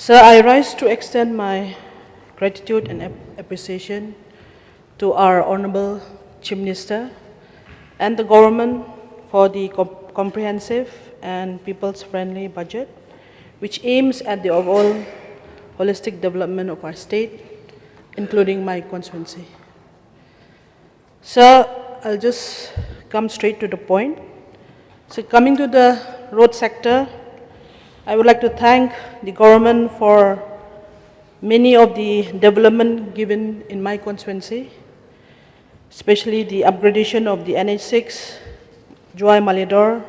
Sir, I rise to extend my gratitude and appreciation to our Honorable Chief Minister and the government for the comprehensive and people's-friendly budget, which aims at the overall holistic development of our state, including my constituency. Sir, I'll just come straight to the point. So coming to the road sector, I would like to thank the government for many of the development given in my constituency, especially the upgradation of the NH6, Joy Malidor,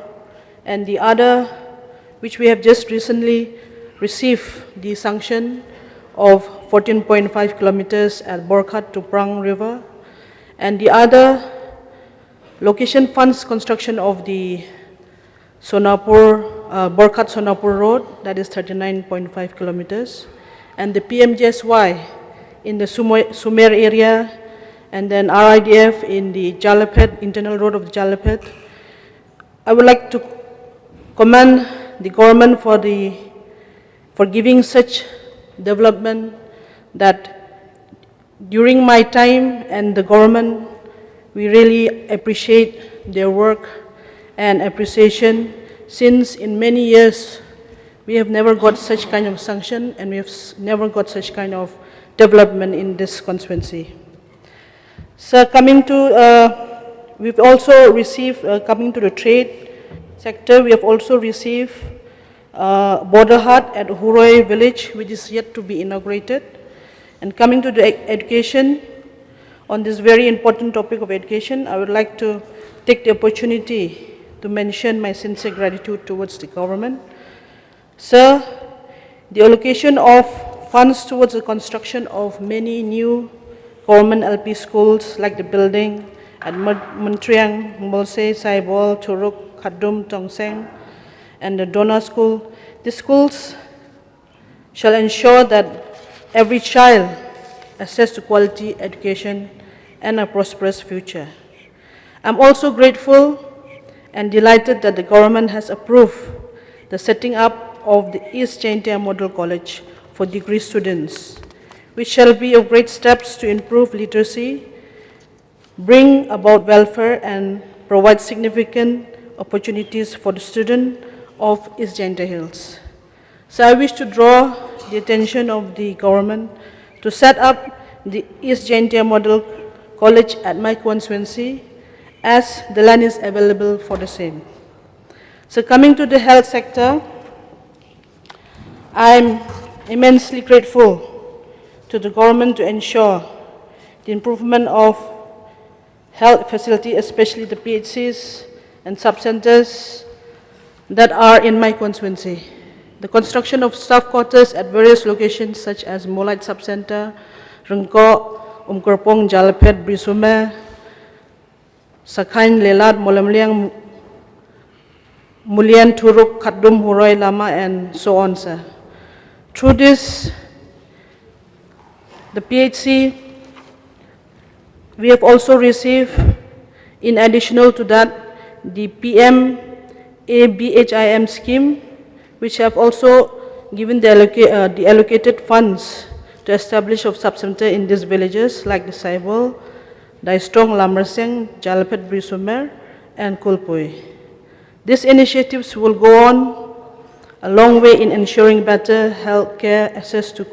and the other, which we have just recently received the sanction of 14.5 kilometers at Borkat to Prang River, and the other location funds construction of the Borkat Sonapur Road, that is 39.5 kilometers, and the PMJSY in the Sumer area, and then RIDF in the Jalapet, internal road of the Jalapet. I would like to commend the government for giving such development that during my time and the government, we really appreciate their work and appreciation, since in many years we have never got such kind of sanction and we have never got such kind of development in this constituency. So coming to, we've also received, coming to the trade sector, we have also received border hut at Huroi village, which is yet to be inaugurated. And coming to the education, on this very important topic of education, I would like to take the opportunity to mention my sincere gratitude towards the government. Sir, the allocation of funds towards the construction of many new government LP schools, like the building at Muntriang, Mbolse, Saibol, Turuk, Khadum, Tongseng, and the Dona School. The schools shall ensure that every child access to quality education and a prosperous future. I'm also grateful and delighted that the government has approved the setting up of the East Jaintia Model College for degree students, which shall be of great steps to improve literacy, bring about welfare, and provide significant opportunities for the student of East Jaintia Hills. So I wish to draw the attention of the government to set up the East Jaintia Model College at my constituency, as the land is available for the same. So coming to the health sector, I'm immensely grateful to the government to ensure the improvement of health facilities, especially the PHCs and sub-centers that are in my constituency. The construction of staff quarters at various locations such as Molite Sub-Center, Rengkok, Kerpong, Jalapet, Brisume, Sakhain, Syllad, Molamliang, Mulian, Turuk, Khadum, Huroi, Lama, and so on, sir. Through this, the PHC, we have also received, in additional to that, the PM ABHIM scheme, which have also given the allocated funds to establish of sub-center in these villages like the Saibol, Daistong, Lamraseng, Jalapet, Brisumer, and Kulpui. These initiatives will go on a long way in ensuring better health care access to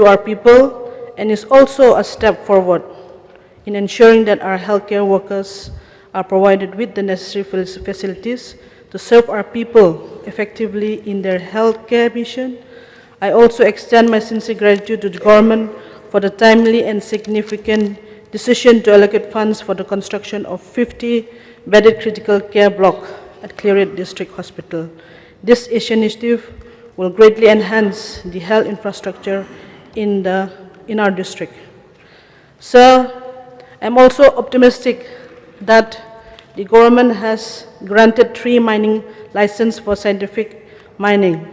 our people, and is also a step forward in ensuring that our healthcare workers are provided with the necessary facilities to serve our people effectively in their healthcare mission. I also extend my sincere gratitude to the government for the timely and significant decision to allocate funds for the construction of 50 bedded critical care block at Kyrpad District Hospital. This initiative will greatly enhance the health infrastructure in our district. Sir, I'm also optimistic that the government has granted 3 mining licenses for scientific mining,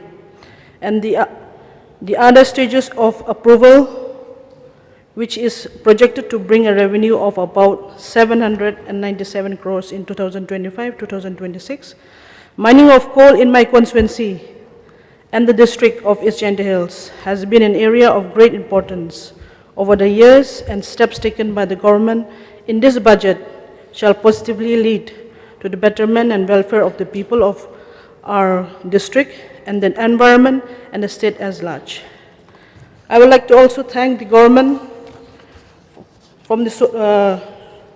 and the other stages of approval, which is projected to bring a revenue of about 797 crores in 2025-2026. Mining of coal in my constituency and the district of East Jaintia Hills has been an area of great importance over the years, and steps taken by the government in this budget shall positively lead to the betterment and welfare of the people of our district and the environment and the state as large. I would like to also thank the government from the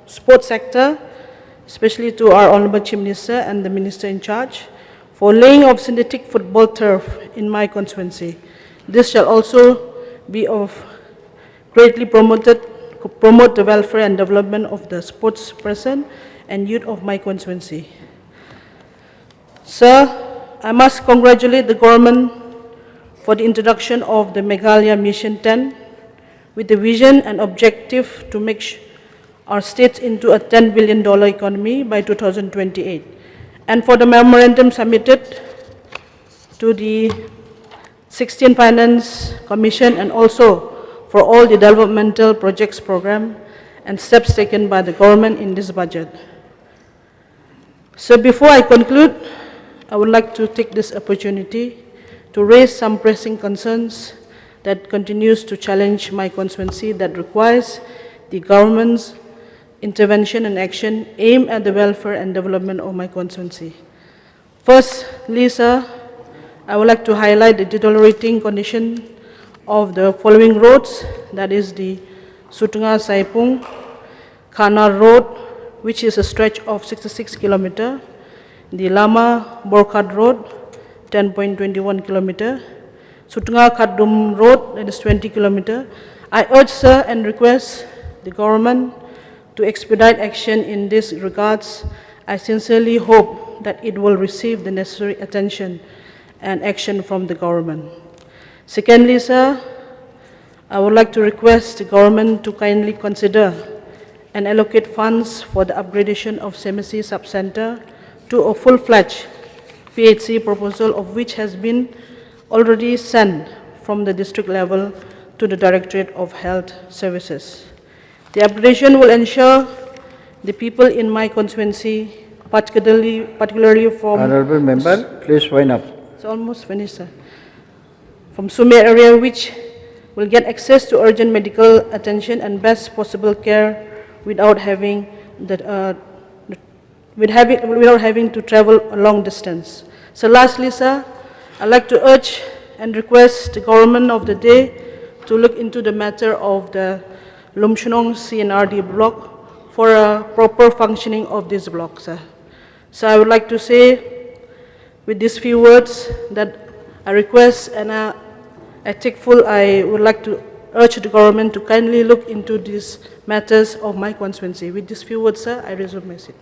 sports sector, especially to our Honorable Chief Minister and the Minister in charge, for laying of synthetic football turf in my constituency. This shall also be of greatly promote the welfare and development of the sports person and youth of my constituency. Sir, I must congratulate the government for the introduction of the Meghalaya Mission 10 with the vision and objective to make our state into a $10 billion economy by 2028, and for the memorandum submitted to the 16th Finance Commission, and also for all the developmental projects program and steps taken by the government in this budget. So before I conclude, I would like to take this opportunity to raise some pressing concerns that continues to challenge my constituency, that requires the government's intervention and action aimed at the welfare and development of my constituency. Firstly, sir, I would like to highlight the deteriorating condition of the following roads, that is the Sutnga Saipung Khana Road, which is a stretch of 66 km, the Lama Borkad Road, 10.21 km, Sutnga Kadum Road, that is 20 km. I urge, sir, and request the government to expedite action in this regards. I sincerely hope that it will receive the necessary attention and action from the government. Secondly, sir, I would like to request the government to kindly consider and allocate funds for the upgradation of Semisi Sub-Center to a full-fledged PHC proposal, of which has been already sent from the district level to the Directorate of Health Services. The upgradation will ensure the people in my constituency, particularly from... Honorable Member, please wind up. It's almost finished, sir. From Sumer area, which will get access to urgent medical attention and best possible care without having to travel a long distance. So lastly, sir, I'd like to urge and request the government of the day to look into the matter of the Lumshunong CNRD block for a proper functioning of this block, sir. So I would like to say with these few words that I request and I would like to urge the government to kindly look into these matters of my constituency. With these few words, sir, I resume my seat.